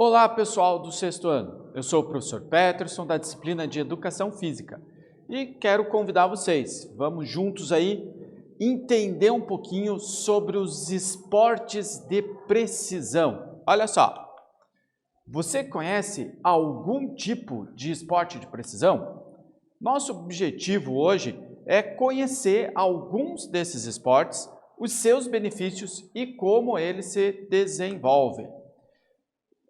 Olá, pessoal do sexto ano. Eu sou o professor Peterson, da disciplina de Educação Física, e quero convidar vocês, vamos juntos aí entender um pouquinho sobre os esportes de precisão. Olha só, você conhece algum tipo de esporte de precisão? Nosso objetivo hoje é conhecer alguns desses esportes, os seus benefícios e como eles se desenvolvem.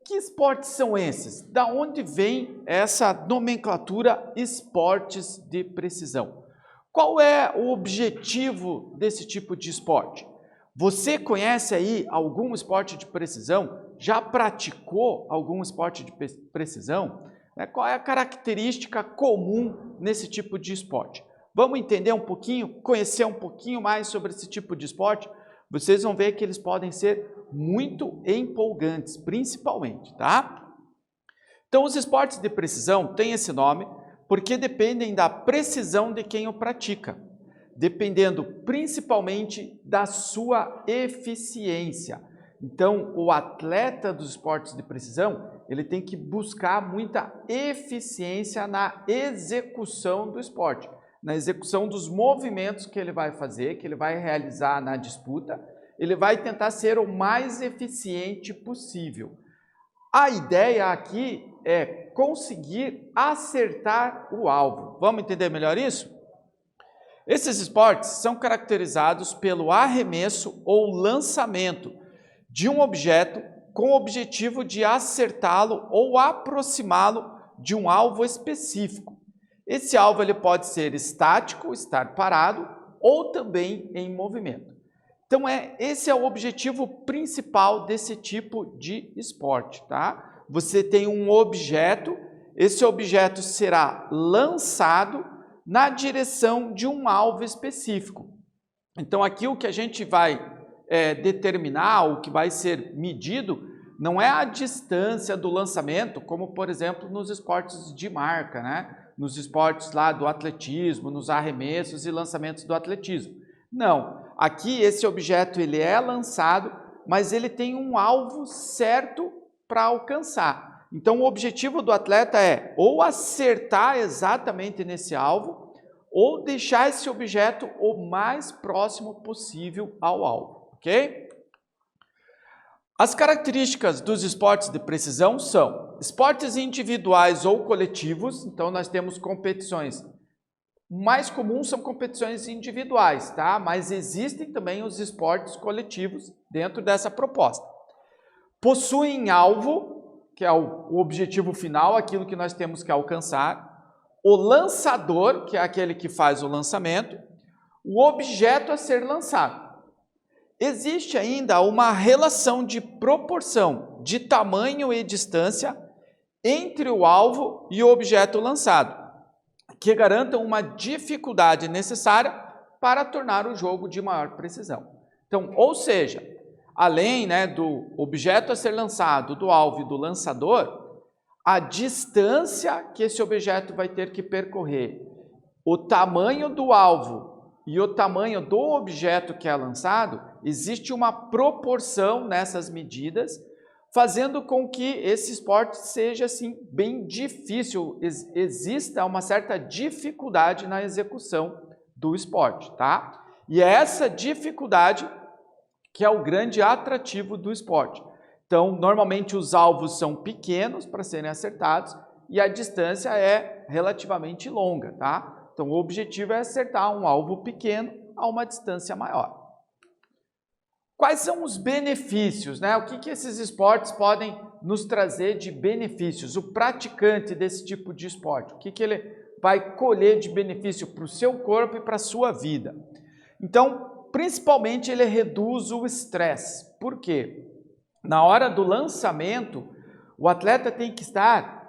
Que esportes são esses? Da onde vem essa nomenclatura esportes de precisão? Qual é o objetivo desse tipo de esporte? Você conhece aí algum esporte de precisão? Já praticou algum esporte de precisão? Qual é a característica comum nesse tipo de esporte? Vamos entender um pouquinho, conhecer um pouquinho mais sobre esse tipo de esporte? Vocês vão ver que eles podem ser muito empolgantes, principalmente, tá? Então, os esportes de precisão têm esse nome porque dependem da precisão de quem o pratica, dependendo principalmente da sua eficiência. Então, o atleta dos esportes de precisão, ele tem que buscar muita eficiência na execução do esporte, na execução dos movimentos que ele vai fazer, que ele vai realizar na disputa. Ele vai tentar ser o mais eficiente possível. A ideia aqui é conseguir acertar o alvo. Vamos entender melhor isso? Esses esportes são caracterizados pelo arremesso ou lançamento de um objeto com o objetivo de acertá-lo ou aproximá-lo de um alvo específico. Esse alvo ele pode ser estático, estar parado, ou também em movimento. Então, esse é o objetivo principal desse tipo de esporte, tá? Você tem um objeto, esse objeto será lançado na direção de um alvo específico. Então, aqui o que a gente vai determinar, o que vai ser medido, não é a distância do lançamento, como, por exemplo, nos esportes de marca, né? Nos esportes lá do atletismo, nos arremessos e lançamentos do atletismo. Não, aqui esse objeto ele é lançado, mas ele tem um alvo certo para alcançar. Então o objetivo do atleta é ou acertar exatamente nesse alvo, ou deixar esse objeto o mais próximo possível ao alvo, ok? As características dos esportes de precisão são esportes individuais ou coletivos, então nós temos competições. Mais comuns são competições individuais, tá? Mas existem também os esportes coletivos dentro dessa proposta. Possuem alvo, que é o objetivo final, aquilo que nós temos que alcançar. O lançador, que é aquele que faz o lançamento. O objeto a ser lançado. Existe ainda uma relação de proporção de tamanho e distância entre o alvo e o objeto lançado, que garantam uma dificuldade necessária para tornar o jogo de maior precisão. Então, ou seja, além do objeto a ser lançado, do alvo e do lançador, a distância que esse objeto vai ter que percorrer, o tamanho do alvo e o tamanho do objeto que é lançado, existe uma proporção nessas medidas, fazendo com que esse esporte seja assim bem difícil, exista uma certa dificuldade na execução do esporte, tá? E é essa dificuldade que é o grande atrativo do esporte. Então, normalmente os alvos são pequenos para serem acertados e a distância é relativamente longa, tá? Então, o objetivo é acertar um alvo pequeno a uma distância maior. Quais são os benefícios, né? O que esses esportes podem nos trazer de benefícios? O praticante desse tipo de esporte, o que ele vai colher de benefício para o seu corpo e para a sua vida? Então, principalmente ele reduz o estresse. Por quê? Na hora do lançamento, o atleta tem que estar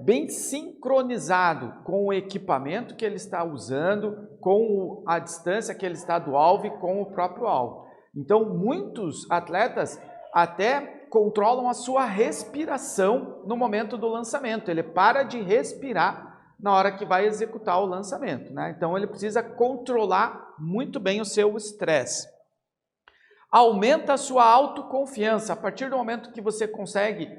bem sincronizado com o equipamento que ele está usando, com a distância que ele está do alvo e com o próprio alvo. Então, muitos atletas até controlam a sua respiração no momento do lançamento. Ele para de respirar na hora que vai executar o lançamento, né? Então, ele precisa controlar muito bem o seu estresse. Aumenta a sua autoconfiança. A partir do momento que você consegue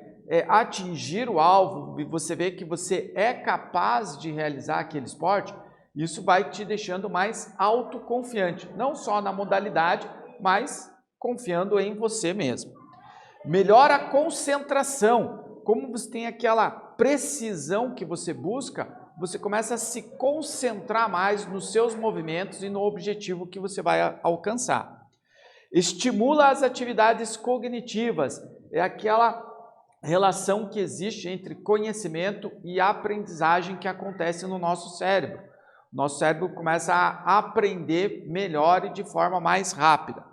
atingir o alvo e você vê que você é capaz de realizar aquele esporte, isso vai te deixando mais autoconfiante, não só na modalidade, mas confiando em você mesmo. Melhora a concentração. Como você tem aquela precisão que você busca, você começa a se concentrar mais nos seus movimentos e no objetivo que você vai alcançar. Estimula as atividades cognitivas. É aquela relação que existe entre conhecimento e aprendizagem que acontece no nosso cérebro. Nosso cérebro começa a aprender melhor e de forma mais rápida.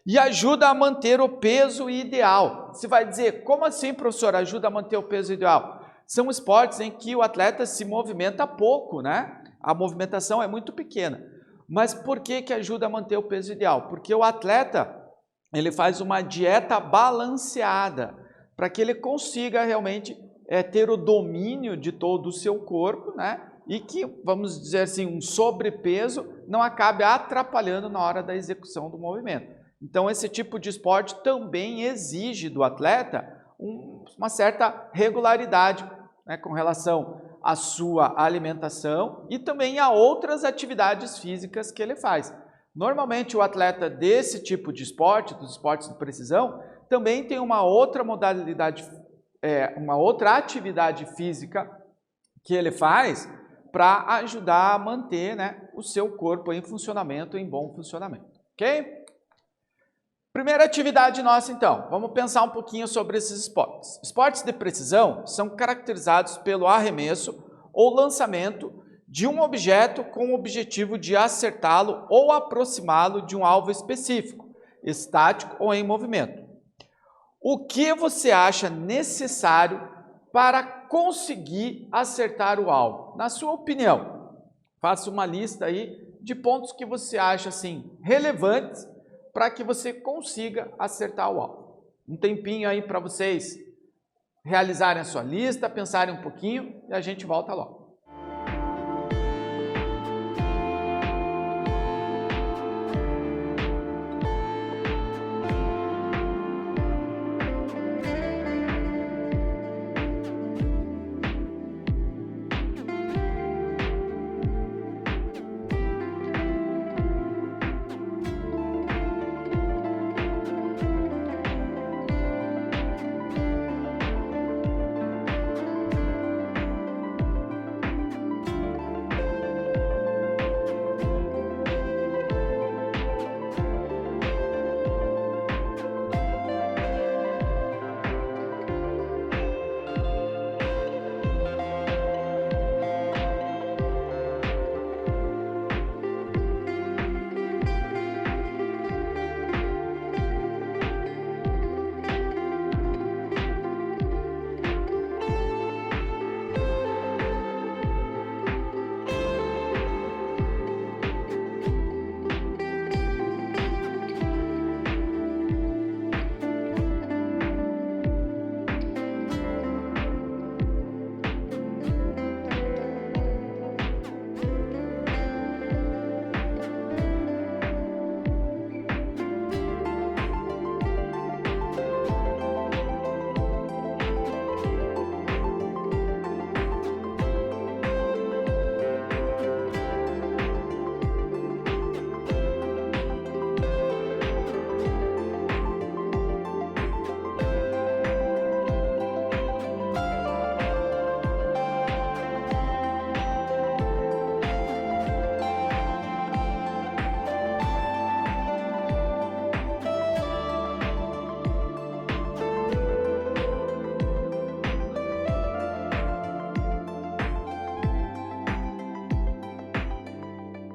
E ajuda a manter o peso ideal. Você vai dizer, como assim, professor, ajuda a manter o peso ideal? São esportes em que o atleta se movimenta pouco, né? A movimentação é muito pequena. Mas por que ajuda a manter o peso ideal? Porque o atleta, ele faz uma dieta balanceada, para que ele consiga realmente ter o domínio de todo o seu corpo, né? E que, vamos dizer assim, um sobrepeso não acabe atrapalhando na hora da execução do movimento. Então, esse tipo de esporte também exige do atleta uma certa regularidade, né, com relação à sua alimentação e também a outras atividades físicas que ele faz. Normalmente, o atleta desse tipo de esporte, dos esportes de precisão, também tem uma outra modalidade, uma outra atividade física que ele faz para ajudar a manter, né, o seu corpo em funcionamento, em bom funcionamento. Ok? Primeira atividade nossa, então. Vamos pensar um pouquinho sobre esses esportes. Esportes de precisão são caracterizados pelo arremesso ou lançamento de um objeto com o objetivo de acertá-lo ou aproximá-lo de um alvo específico, estático ou em movimento. O que você acha necessário para conseguir acertar o alvo? Na sua opinião, faça uma lista aí de pontos que você acha assim relevantes para que você consiga acertar o alvo. Um tempinho aí para vocês realizarem a sua lista, pensarem um pouquinho e a gente volta logo.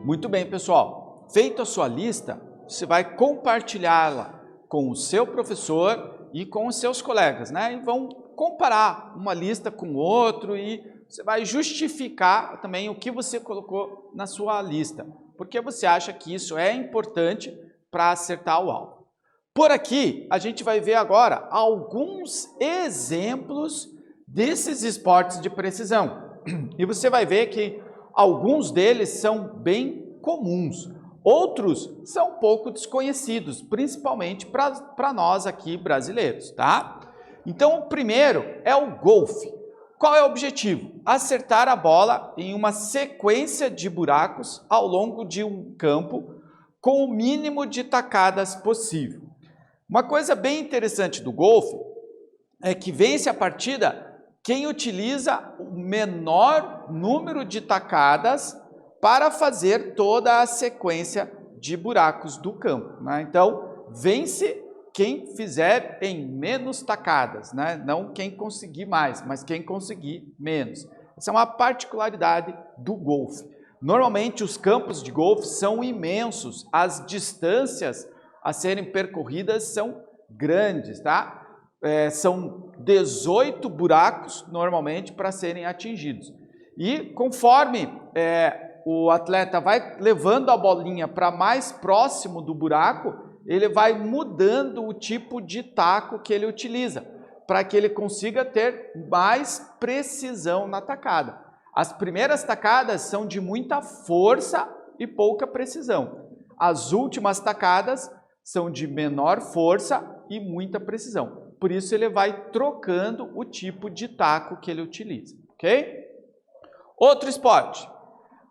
Muito bem, pessoal. Feita a sua lista, você vai compartilhá-la com o seu professor e com os seus colegas, né? E vão comparar uma lista com outro e você vai justificar também o que você colocou na sua lista, porque você acha que isso é importante para acertar o alvo. Por aqui, a gente vai ver agora alguns exemplos desses esportes de precisão. E você vai ver que alguns deles são bem comuns, outros são pouco desconhecidos, principalmente para nós aqui brasileiros, tá? Então, o primeiro é o golfe. Qual é o objetivo? Acertar a bola em uma sequência de buracos ao longo de um campo com o mínimo de tacadas possível. Uma coisa bem interessante do golfe é que vence a partida quem utiliza o menor número de tacadas para fazer toda a sequência de buracos do campo, né? Então, vence quem fizer em menos tacadas, né? Não quem conseguir mais, mas quem conseguir menos. Essa é uma particularidade do golfe. Normalmente, os campos de golfe são imensos, as distâncias a serem percorridas são grandes, tá? São 18 buracos, normalmente, para serem atingidos. E conforme o atleta vai levando a bolinha para mais próximo do buraco, ele vai mudando o tipo de taco que ele utiliza, para que ele consiga ter mais precisão na tacada. As primeiras tacadas são de muita força e pouca precisão. As últimas tacadas são de menor força e muita precisão. Por isso ele vai trocando o tipo de taco que ele utiliza, ok? Outro esporte,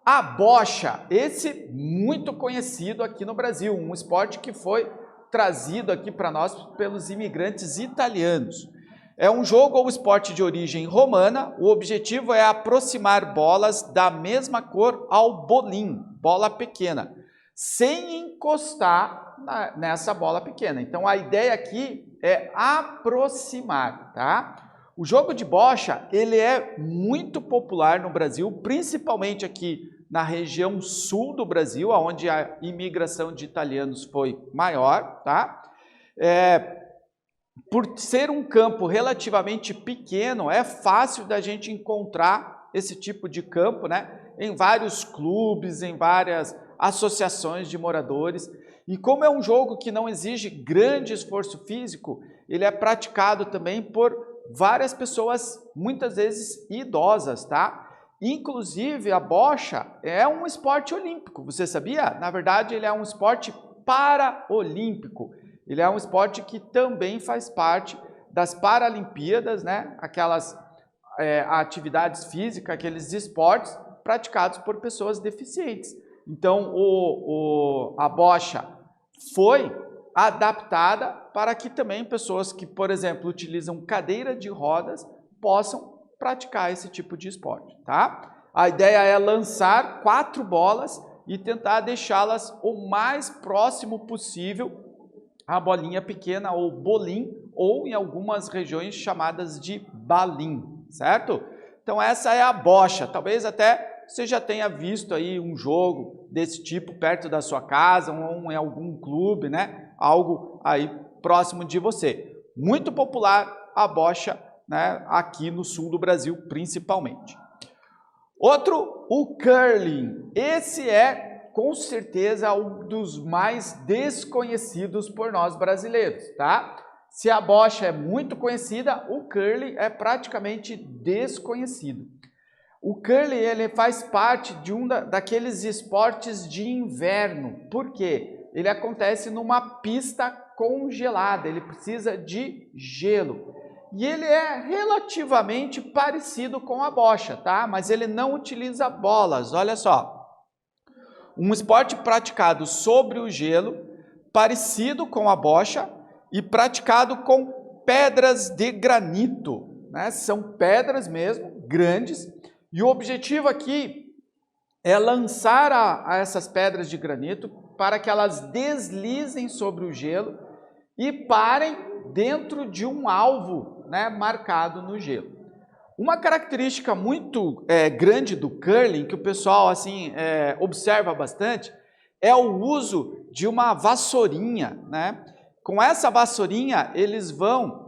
a bocha, esse muito conhecido aqui no Brasil, um esporte que foi trazido aqui para nós pelos imigrantes italianos. É um jogo ou esporte de origem romana, o objetivo é aproximar bolas da mesma cor ao bolim, bola pequena, sem encostar nessa bola pequena. Então a ideia aqui é aproximar, tá? O jogo de bocha, ele é muito popular no Brasil, principalmente aqui na região sul do Brasil, onde a imigração de italianos foi maior, tá? Por ser um campo relativamente pequeno, é fácil da gente encontrar esse tipo de campo, né? Em vários clubes, em várias associações de moradores. E como é um jogo que não exige grande esforço físico, ele é praticado também por várias pessoas, muitas vezes idosas, tá? Inclusive, a bocha é um esporte olímpico, você sabia? Na verdade, ele é um esporte paraolímpico. Ele é um esporte que também faz parte das Paralimpíadas, né? Aquelas atividades físicas, aqueles esportes praticados por pessoas deficientes. Então, a bocha foi adaptada para que também pessoas que, por exemplo, utilizam cadeira de rodas possam praticar esse tipo de esporte, tá? A ideia é lançar 4 bolas e tentar deixá-las o mais próximo possível à bolinha pequena ou bolim, ou em algumas regiões chamadas de balim, certo? Então essa é a bocha. Talvez até você já tenha visto aí um jogo desse tipo perto da sua casa, ou em algum clube, né? Algo aí próximo de você. Muito popular a bocha, né? Aqui no sul do Brasil, principalmente. Outro, o curling. Esse é, com certeza, um dos mais desconhecidos por nós brasileiros, tá? Se a bocha é muito conhecida, o curling é praticamente desconhecido. O curling, ele faz parte de daqueles esportes de inverno. Por quê? Ele acontece numa pista congelada, ele precisa de gelo. E ele é relativamente parecido com a bocha, tá? Mas ele não utiliza bolas, olha só. Um esporte praticado sobre o gelo, parecido com a bocha e praticado com pedras de granito, né? São pedras mesmo, grandes. E o objetivo aqui é lançar essas pedras de granito para que elas deslizem sobre o gelo e parem dentro de um alvo, né, marcado no gelo. Uma característica muito grande do curling, que o pessoal assim, observa bastante, é o uso de uma vassourinha, né? Com essa vassourinha, eles vão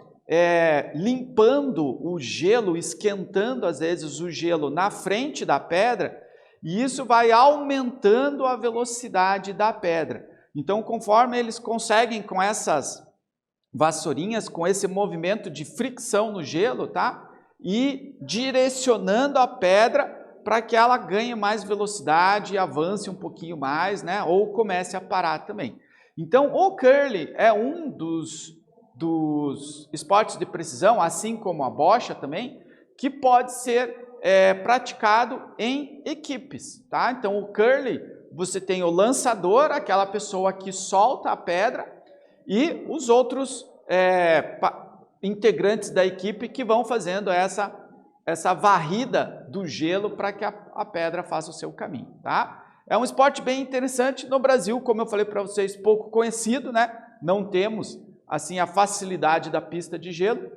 limpando o gelo, esquentando às vezes o gelo na frente da pedra, e isso vai aumentando a velocidade da pedra. Então, conforme eles conseguem com essas vassourinhas, com esse movimento de fricção no gelo, tá? E direcionando a pedra para que ela ganhe mais velocidade e avance um pouquinho mais, né? Ou comece a parar também. Então, o curling é um dos esportes de precisão, assim como a bocha também, que pode ser praticado em equipes, tá? Então o curling, você tem o lançador, aquela pessoa que solta a pedra, e os outros integrantes da equipe que vão fazendo essa varrida do gelo para que a pedra faça o seu caminho, tá? É um esporte bem interessante no Brasil, como eu falei para vocês, pouco conhecido, né? Não temos assim a facilidade da pista de gelo,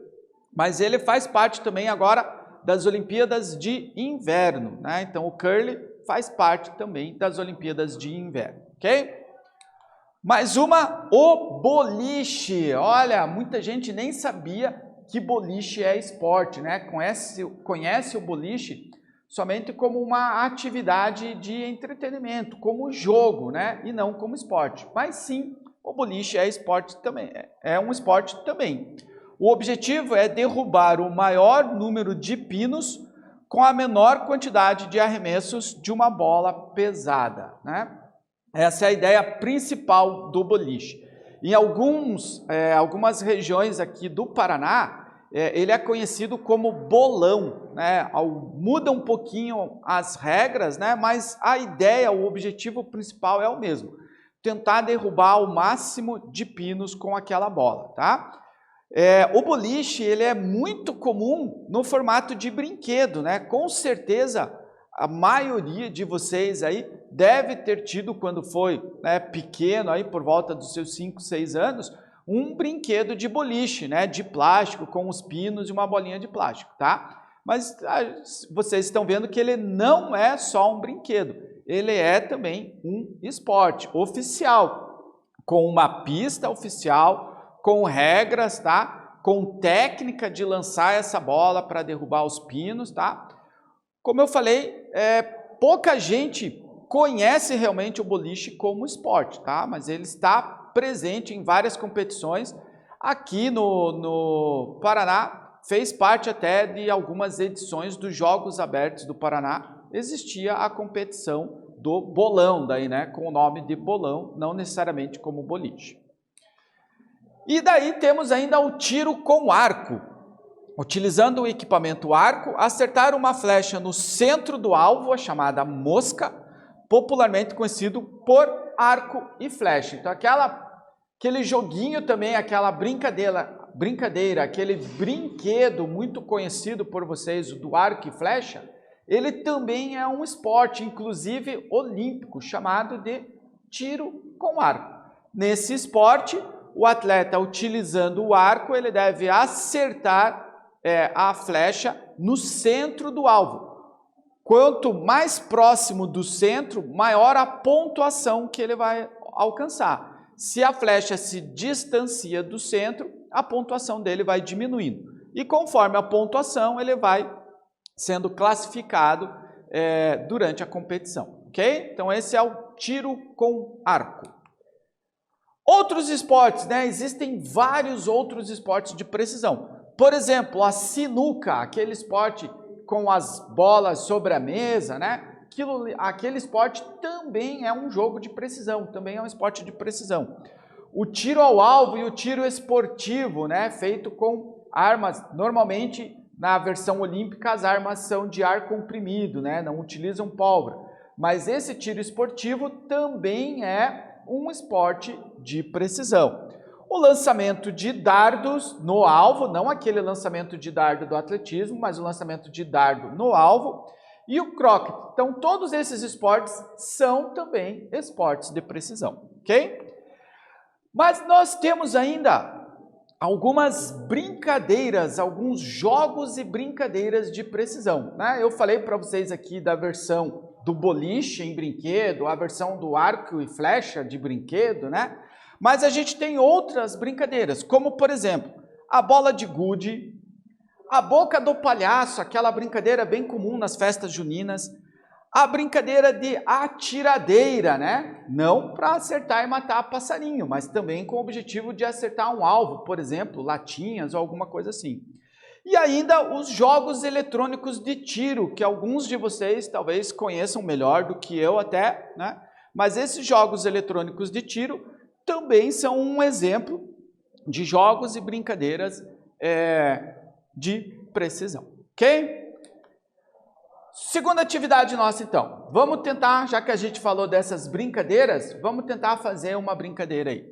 mas ele faz parte também agora das Olimpíadas de Inverno, né? Então o curling faz parte também das Olimpíadas de Inverno, ok? Mais uma, o boliche. Olha, muita gente nem sabia que boliche é esporte, né? Conhece o boliche somente como uma atividade de entretenimento, como jogo, né? E não como esporte. Mas sim, o boliche é esporte também, é um esporte também. O objetivo é derrubar o maior número de pinos com a menor quantidade de arremessos de uma bola pesada, né? Essa é a ideia principal do boliche. Em algumas regiões aqui do Paraná, ele é conhecido como bolão, né? Muda um pouquinho as regras, né? Mas a ideia, o objetivo principal é o mesmo. Tentar derrubar o máximo de pinos com aquela bola, tá? O boliche, ele é muito comum no formato de brinquedo, né? Com certeza, a maioria de vocês aí deve ter tido, quando foi pequeno, aí por volta dos seus 5, 6 anos, um brinquedo de boliche, né? De plástico, com os pinos e uma bolinha de plástico, tá? Mas vocês estão vendo que ele não é só um brinquedo, ele é também um esporte oficial, com uma pista oficial, com regras, tá? Com técnica de lançar essa bola para derrubar os pinos, tá? Como eu falei, pouca gente conhece realmente o boliche como esporte, tá? Mas ele está presente em várias competições. Aqui no Paraná, fez parte até de algumas edições dos Jogos Abertos do Paraná. Existia a competição do bolão, daí, né? Com o nome de bolão, não necessariamente como boliche. E daí temos ainda o tiro com arco. Utilizando o equipamento arco, acertar uma flecha no centro do alvo, a chamada mosca, popularmente conhecido por arco e flecha. Então aquele joguinho também, aquela brincadeira, aquele brinquedo muito conhecido por vocês, o do arco e flecha, ele também é um esporte, inclusive olímpico, chamado de tiro com arco. Nesse esporte, o atleta, utilizando o arco, ele deve acertar a flecha no centro do alvo. Quanto mais próximo do centro, maior a pontuação que ele vai alcançar. Se a flecha se distancia do centro, a pontuação dele vai diminuindo. E conforme a pontuação, ele vai sendo classificado durante a competição, ok? Então esse é o tiro com arco. Outros esportes, né? Existem vários outros esportes de precisão. Por exemplo, a sinuca, aquele esporte com as bolas sobre a mesa, né? Aquele esporte também é um jogo de precisão, também é um esporte de precisão. O tiro ao alvo e o tiro esportivo, né? Feito com armas, normalmente na versão olímpica as armas são de ar comprimido, né? Não utilizam pólvora. Mas esse tiro esportivo também é um esporte de precisão. O lançamento de dardos no alvo, não aquele lançamento de dardo do atletismo, mas o lançamento de dardo no alvo, e o croquet. Então, todos esses esportes são também esportes de precisão, ok? Mas nós temos ainda algumas brincadeiras, alguns jogos e brincadeiras de precisão, né? Eu falei para vocês aqui da versão do boliche em brinquedo, a versão do arco e flecha de brinquedo, né? Mas a gente tem outras brincadeiras, como por exemplo, a bola de gude, a boca do palhaço, aquela brincadeira bem comum nas festas juninas, a brincadeira de atiradeira, né? Não para acertar e matar passarinho, mas também com o objetivo de acertar um alvo, por exemplo, latinhas ou alguma coisa assim. E ainda os jogos eletrônicos de tiro, que alguns de vocês talvez conheçam melhor do que eu até, né? Mas esses jogos eletrônicos de tiro também são um exemplo de jogos e brincadeiras de precisão, ok? Segunda atividade nossa, então. Vamos tentar, já que a gente falou dessas brincadeiras, vamos tentar fazer uma brincadeira aí.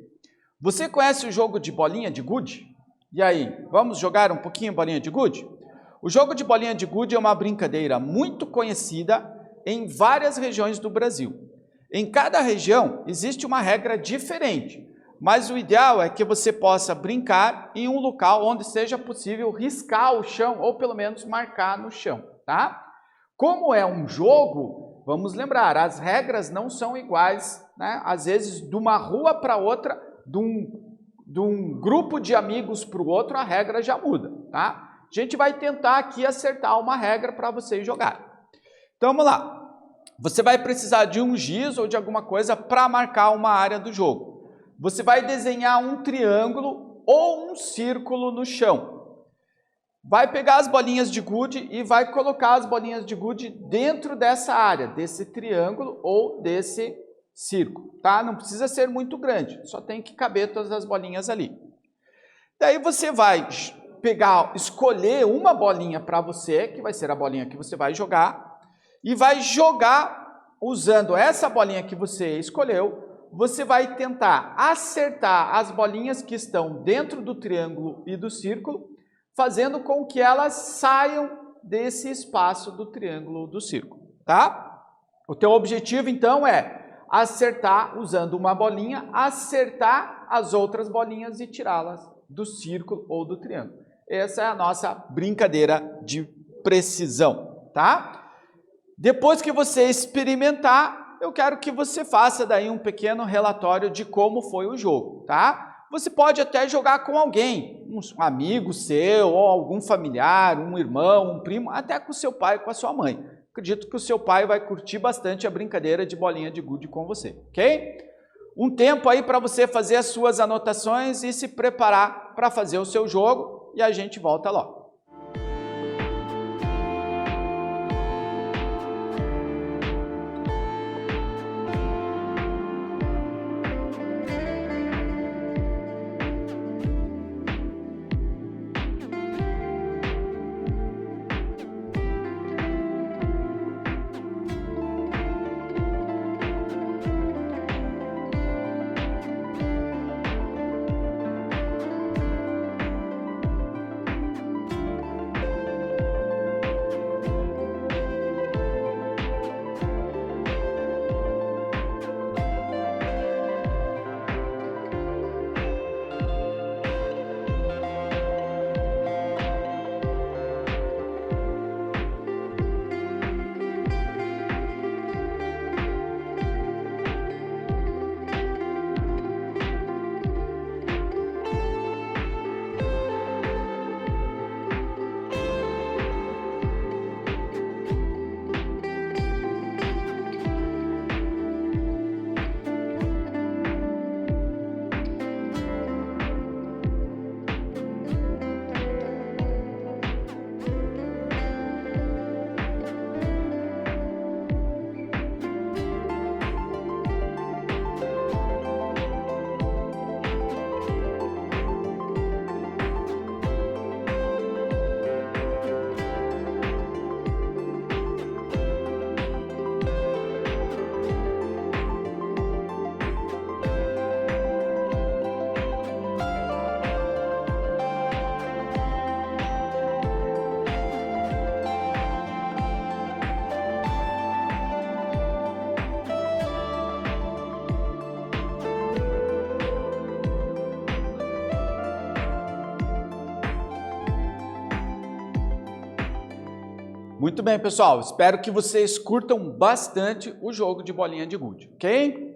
Você conhece o jogo de bolinha de gude? E aí, vamos jogar um pouquinho bolinha de gude? O jogo de bolinha de gude é uma brincadeira muito conhecida em várias regiões do Brasil. Em cada região existe uma regra diferente, mas o ideal é que você possa brincar em um local onde seja possível riscar o chão ou pelo menos marcar no chão, tá? Como é um jogo, vamos lembrar, as regras não são iguais, né? Às vezes de uma rua para outra, de um grupo de amigos para o outro, a regra já muda, tá? A gente vai tentar aqui acertar uma regra para vocês jogarem. Então vamos lá. Você vai precisar de um giz ou de alguma coisa para marcar uma área do jogo. Você vai desenhar um triângulo ou um círculo no chão. Vai pegar as bolinhas de gude e vai colocar as bolinhas de gude dentro dessa área, desse triângulo ou desse círculo, tá? Não precisa ser muito grande, só tem que caber todas as bolinhas ali. Daí você vai escolher uma bolinha para você, que vai ser a bolinha que você vai jogar, e vai jogar usando essa bolinha que você escolheu. Você vai tentar acertar as bolinhas que estão dentro do triângulo e do círculo, fazendo com que elas saiam desse espaço do triângulo ou do círculo, tá? O teu objetivo, então, é acertar, usando uma bolinha, acertar as outras bolinhas e tirá-las do círculo ou do triângulo. Essa é a nossa brincadeira de precisão, tá? Depois que você experimentar, eu quero que você faça daí um pequeno relatório de como foi o jogo, tá? Você pode até jogar com alguém, um amigo seu, ou algum familiar, um irmão, um primo, até com o seu pai, com a sua mãe. Acredito que o seu pai vai curtir bastante a brincadeira de bolinha de gude com você, ok? Um tempo aí para você fazer as suas anotações e se preparar para fazer o seu jogo e a gente volta logo. Muito bem, pessoal. Espero que vocês curtam bastante o jogo de bolinha de gude, ok?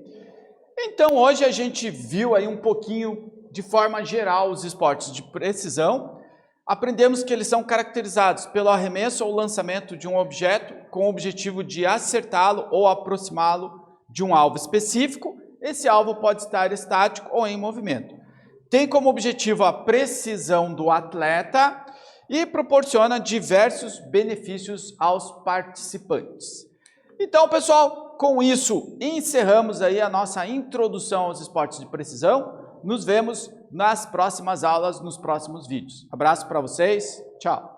Então, hoje a gente viu aí um pouquinho, de forma geral, os esportes de precisão. Aprendemos que eles são caracterizados pelo arremesso ou lançamento de um objeto com o objetivo de acertá-lo ou aproximá-lo de um alvo específico. Esse alvo pode estar estático ou em movimento. Tem como objetivo a precisão do atleta e proporciona diversos benefícios aos participantes. Então, pessoal, com isso encerramos aí a nossa introdução aos esportes de precisão. nos vemos nas próximas aulas, nos próximos vídeos. Abraço para vocês, tchau!